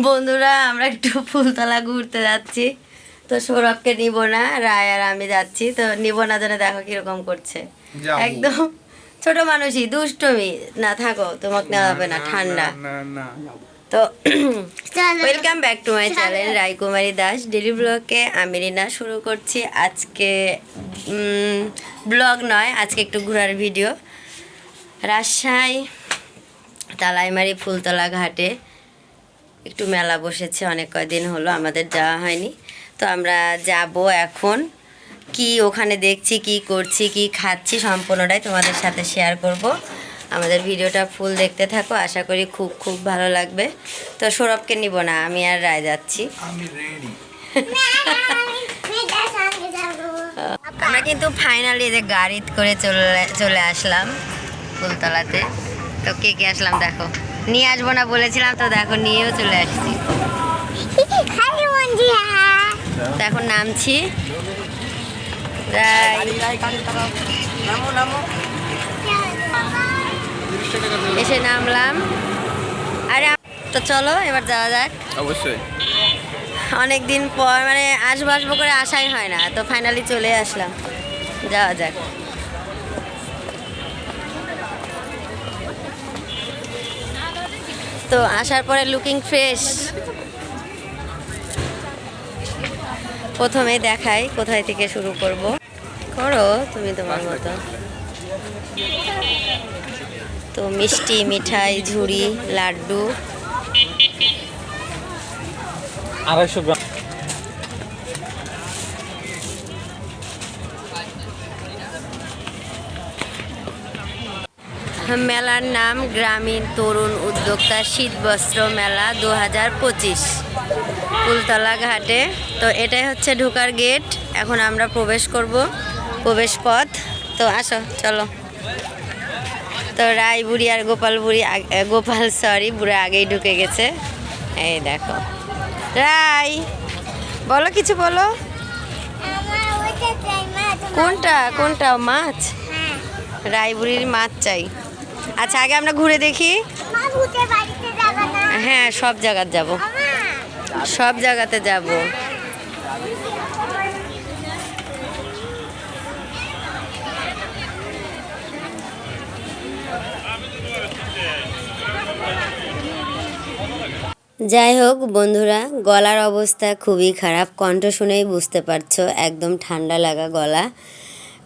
বন্ধুরা আমরা একটু ফুলতলা ঘুরতে যাচ্ছি, তো সৌরভকে নিব না, রায় আর আমি যাচ্ছি। তো নিব না জন্য দেখো কিরকম করছে, একদম ছোট মানুষই, দুষ্টমি। না থাকো, তোমাকে নেওয়া হবে না, ঠান্ডা। তো welcome back to my channel Raikumari Das daily ব্লগে। আমি রিনা শুরু করছি আজকে ব্লগ নয়, আজকে একটু ঘোরার ভিডিও। রাজশাহী তালাইমারি ফুলতলা ঘাটে একটু মেলা বসেছে, অনেক কয়দিন হলো আমাদের যাওয়া হয়নি। তো আমরা যাব এখন, কি ওখানে দেখছি, কি করছি, কি খাচ্ছি, সম্পূর্ণটাই তোমাদের সাথে শেয়ার করব। আমাদের ভিডিওটা ফুল দেখতে থাকো, আশা করি খুব খুব ভালো লাগবে। তো সৌরভকে নিব না, আমি আর রায় যাচ্ছি। আমরা কিন্তু ফাইনালি যে গাড়িতে করে চলে আসলাম ফুলতলাতে। তো কে কে আসলাম দেখো, নিয়ে আসবো না বলেছিলাম, তো দেখো নিয়েও চলে আসছি। তো এখন নামছি, এসে নামলাম। আরে তো চলো এবার যাওয়া যাক। অবশ্যই অনেক দিন পর মানে আসবো করে আসাই হয় না, তো ফাইনালি চলে আসলাম, যাওয়া যাক। তো আসার পরে লুকিং ফ্রেশ। প্রথমে দেখাই কোথায় থেকে শুরু করব, করো তুমি তোমার মতো। তো মিষ্টি, মিঠাই, ঝুড়ি, লাড্ডু, 250 গ্রাম। মেলার নাম গ্রামীণ তরুণ উদ্যোক্তা শীতবস্ত্র মেলা 2025 ফুলতলা ঘাটে। তো এটাই হচ্ছে ঢোকার গেট, এখন আমরা প্রবেশ করব, প্রবেশ পথ। তো আসো চলো। তো রায় বুড়ি আর গোপাল বুড়া আগেই ঢুকে গেছে। এই দেখো রায়, বলো কিছু বলো। কোনটা মাছ? রায় বুড়ির মাছ চাই। আচ্ছা আগে আমরা ঘুরে দেখি। হ্যাঁ সব জায়গাতে যাব, সব জায়গাতে যাব। যাই হোক বন্ধুরা, গলার অবস্থা খুবই খারাপ, কণ্ঠ শুনেই বুঝতে পারছো, একদম ঠান্ডা লাগা গলা।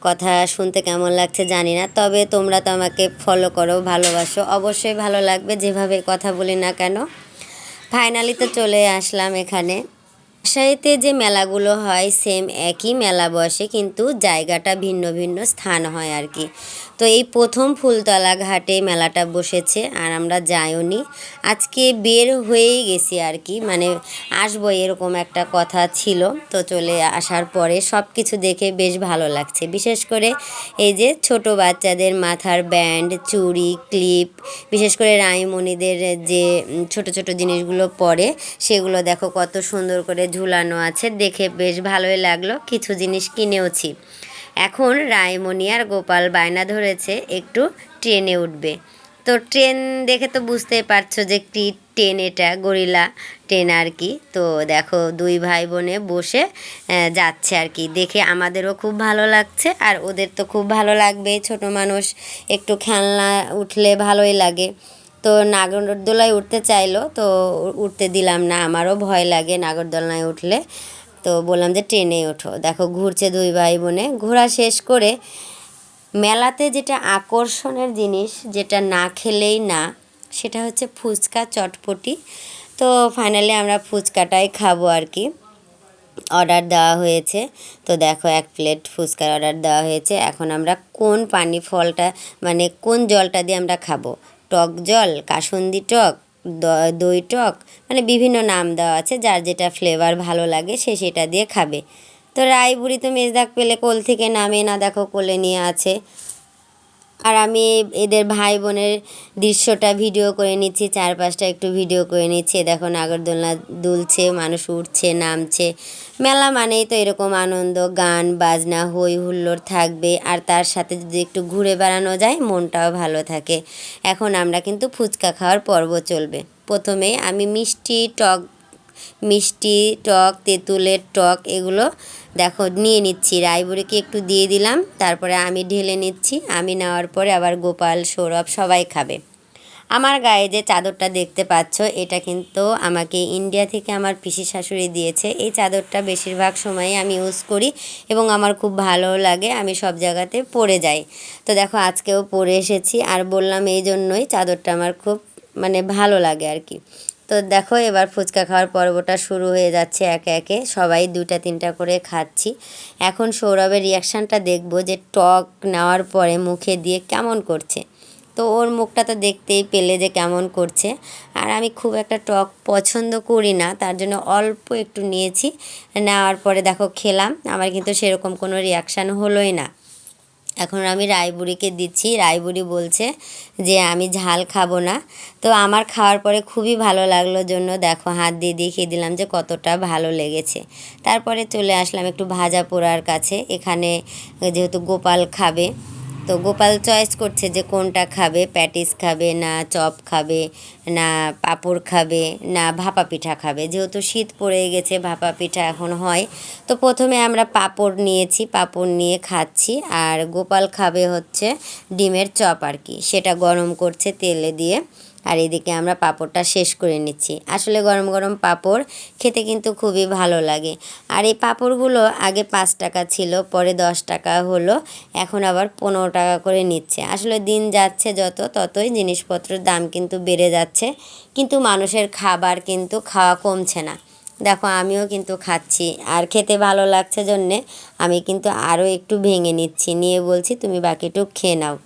কথা শুনতে কেমন লাগছে জানি না, তবে তোমরা তো আমাকে ফলো করো, ভালোবাসো, অবশ্যই ভালো লাগবে যেভাবে কথা বলি না কেন। ফাইনালি তো চলে আসলাম এখানে। রাজশাহীতে যে মেলাগুলো হয় সেম একই মেলা বসে, কিন্তু জায়গাটা ভিন্ন ভিন্ন স্থান হয় আর কি। তো এই প্রথম ফুলতলা ঘাটে মেলাটা বসেছে, আর আমরা যাইওনি, আজকে বের হয়েই গেছি আর কি, মানে আসবো এরকম একটা কথা ছিল। তো চলে আসার পরে সব কিছু দেখে বেশ ভালো লাগছে, বিশেষ করে এই যে ছোট বাচ্চাদের মাথার ব্যান্ড, চুড়ি, ক্লিপ, বিশেষ করে রাইমণিদের যে ছোট ছোট জিনিসগুলো পরে সেগুলো দেখো কত সুন্দর করে ঝুলানো আছে, দেখে বেশ ভালোই লাগলো, কিছু জিনিস কিনেওছি। এখন রায়মণি আর গোপাল বায়না ধরেছে একটু ট্রেনে উঠবে। তো ট্রেন দেখে তো বুঝতেই পারছো যে কি ট্রেন, এটা গরিলা ট্রেন আর কি। তো দেখো দুই ভাই বোনে বসে যাচ্ছে আর কি, দেখে আমাদেরও খুব ভালো লাগছে, আর ওদের তো খুব ভালো লাগবে, ছোট মানুষ একটু খেলনা উঠলে ভালোই লাগে। তো নাগরদোলায় উঠতে চাইলো, তো উঠতে দিলাম না, আমারও ভয় লাগে নাগরদোলায় উঠলে। তো বললাম যে ট্রেনে ওঠো। দেখো ঘুরছে দুই ভাই বোনে। ঘোরা শেষ করে মেলাতে যেটা আকর্ষণের জিনিস, যেটা না খেলেই না, সেটা হচ্ছে ফুচকা, চটপটি। তো ফাইনালি আমরা ফুচকাটাই খাবো আর কি, অর্ডার দেওয়া হয়েছে। তো দেখো 1 প্লেট ফুচকার অর্ডার দেওয়া হয়েছে। এখন আমরা কোন পানি ফলটা মানে কোন জলটা দিয়ে আমরা খাবো, টক জল, কাসুন্দি টক, দই টক, মানে বিভিন্ন নাম দেওয়া আছে, যার যেটা ফ্লেভার ভালো লাগে সে সেটা দিয়ে খাবে। তো রায়বুড়ি তো মেজদাক পেলে কোল থেকে নামে না, দেখো কোলে নিয়ে আছে। আর আমি এদের ভাই বোনের দৃশ্যটা ভিডিও করে নিচ্ছি, চারপাশটা একটু ভিডিও করে নিচ্ছি। দেখো নাগরদোলনা দুলছে, মানুষ উঠছে নামছে। মেলা মানেই তো এরকম আনন্দ, গান বাজনা হই হুল্লোড় থাকবে, আর তার সাথে যদি একটু ঘুরে বেড়ানো যায় মনটাও ভালো থাকে। এখন আমরা কিন্তু ফুচকা খাওয়ার পর্ব চলবে। প্রথমে আমি মিষ্টি টক তেঁতুলের টক এগুলো দেখো নিয়ে নিচ্ছি। রায়বুড়িকে একটু দিয়ে দিলাম, তারপরে আমি ঢেলে নিচ্ছি। আমি নেওয়ার পরে আবার গোপাল সৌরভ সবাই খাবে। আমার গায়ে যে চাদরটা দেখতে পাচ্ছ, এটা কিন্তু আমাকে ইন্ডিয়া থেকে আমার পিসি শাশুড়ি দিয়েছে। এই চাদরটা বেশিরভাগ সময়ই আমি ইউজ করি এবং আমার খুব ভালো লাগে, আমি সব জায়গাতে পরে যাই। তো দেখো আজকেও পরে এসেছি, আর বললাম এই জন্যই চাদরটা আমার খুব ভালো লাগে আর কি। তো দেখো এবার ফুচকা খাওয়ার পর্বটা শুরু হয়ে যাচ্ছে, একে একে সবাই দুটা তিনটা করে খাচ্ছি। এখন সৌরভের রিয়াকশানটা দেখবো যে টক নেওয়ার পরে মুখে দিয়ে কেমন করছে। তো ওর মুখটা তো দেখতেই পেলে যে কেমন করছে। আর আমি খুব একটা টক পছন্দ করি না, তার জন্য অল্প একটু নিয়েছি। নেওয়ার পরে দেখো খেলাম, আমার কিন্তু সেরকম কোনো রিয়াকশান হলোই না। এখন আমি রায়বুড়িকে দিচ্ছি, রায়বুড়ি বলছে যে আমি ঝাল খাবো না। তো আমার খাওয়ার পরে খুবই ভালো লাগলো জন্য দেখো হাত দিয়ে দেখিয়ে দিলাম যে কতটা ভালো লেগেছে। তারপরে চলে আসলাম একটু ভাজা পোড়ার কাছে। এখানে যেহেতু গোপাল খাবে, তো গোপাল চয়েস করছে যে কোনটা খাবে, প্যাটিস খাবে না চপ খাবে না পাঁপড় খাবে না ভাপা পিঠা খাবে। যেহেতু শীত পড়ে গেছে, ভাপা পিঠা এখন হয়। তো প্রথমে আমরা পাঁপড় নিয়েছি, পাঁপড় নিয়ে খাচ্ছি। আর গোপাল খাবে হচ্ছে ডিমের চপ আর কি, সেটা গরম করছে তেলে দিয়ে। আর এদিকে আমরা পাঁপড়টা শেষ করে নিচ্ছি। আসলে গরম গরম পাঁপড় খেতে কিন্তু খুবই ভালো লাগে। আর এই পাঁপড়গুলো আগে 5 টাকা ছিল, পরে 10 টাকা হলো, এখন আবার 15 টাকা করে নিচ্ছে। আসলে দিন যাচ্ছে যত, ততই জিনিসপত্রের দাম কিন্তু বেড়ে যাচ্ছে, কিন্তু মানুষের খাবার কিন্তু খাওয়া কমছে না। দেখো আমিও কিন্তু খাচ্ছি, আর খেতে ভালো লাগছে জন্যে আমি কিন্তু আরও একটু ভেঙে নিচ্ছি, নিয়ে বলছি তুমি বাকিটুকু খেয়ে নাও।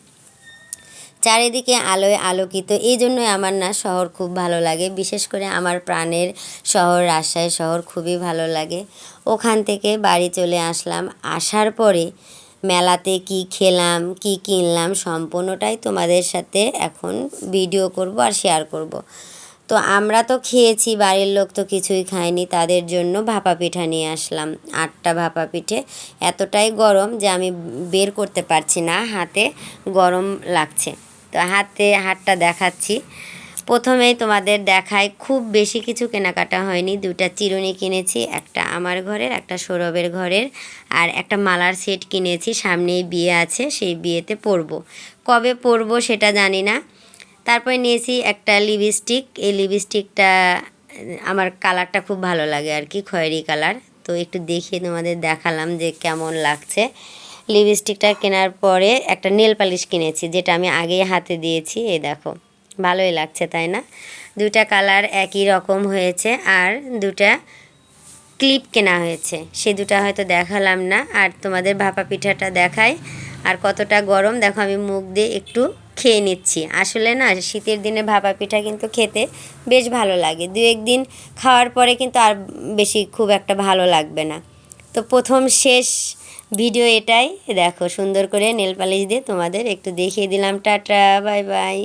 চারিদিকে আলোয় আলোকিত, এই জন্যই আমার না শহর খুব ভালো লাগে। বিশেষ করে আমার প্রাণের শহর রাজশাহী শহর খুবই ভালো লাগে। ওখান থেকে বাড়ি চলে আসলাম, আসার পরে মেলাতে কি খেলাম কি কিনলাম সম্পূর্ণটাই তোমাদের সাথে এখন ভিডিও করব আর শেয়ার করব। তো আমরা তো খেয়েছি, বাড়ির লোক তো কিছুই খায়নি, তাদের জন্য ভাপা পিঠা নিয়ে আসলাম। 8টা ভাপা পিঠে, এতটাই গরম যে আমি বের করতে পারছি না, হাতে গরম লাগছে। তো হাতটা দেখাচ্ছি। প্রথমেই তোমাদের দেখায়, খুব বেশি কিছু কেনাকাটা হয়নি। 2টা চিরুনি কিনেছি, একটা আমার ঘরের একটা সৌরভের ঘরের, আর একটা মালার সেট কিনেছি। সামনেই বিয়ে আছে, সেই বিয়েতে পরবো, কবে পরবো সেটা জানি না। তারপরে নিয়েছি একটা লিপস্টিক, এই লিপস্টিকটা আমার কালারটা খুব ভালো লাগে আর কি, খয়েরি কালার। তো একটু দেখিয়ে তোমাদের দেখালাম যে কেমন লাগছে। লিপস্টিকটা কেনার পরে একটা নেল পালিশ কিনেছি, যেটা আমি আগেই হাতে দিয়েছি। এই দেখো ভালোই লাগছে তাই না? 2টা কালার একই রকম হয়েছে, আর 2টা ক্লিপ কেনা হয়েছে, সে 2টা হয়তো দেখালাম না। আর তোমাদের ভাপা পিঠাটা দেখাই, আর কতটা গরম দেখো, আমি মুখ দিয়ে একটু খেয়ে নিচ্ছি। আসলে না শীতের দিনে ভাপা পিঠা কিন্তু খেতে বেশ ভালো লাগে, 2-1 দিন খাওয়ার পরে কিন্তু আর বেশি খুব একটা ভালো লাগবে না। তো প্রথম শেষ ভিডিও এটাই। দেখো সুন্দর করে নেল পালিশ দিয়ে তোমাদের একটু দেখিয়ে দিলাম। Tata, bye bye.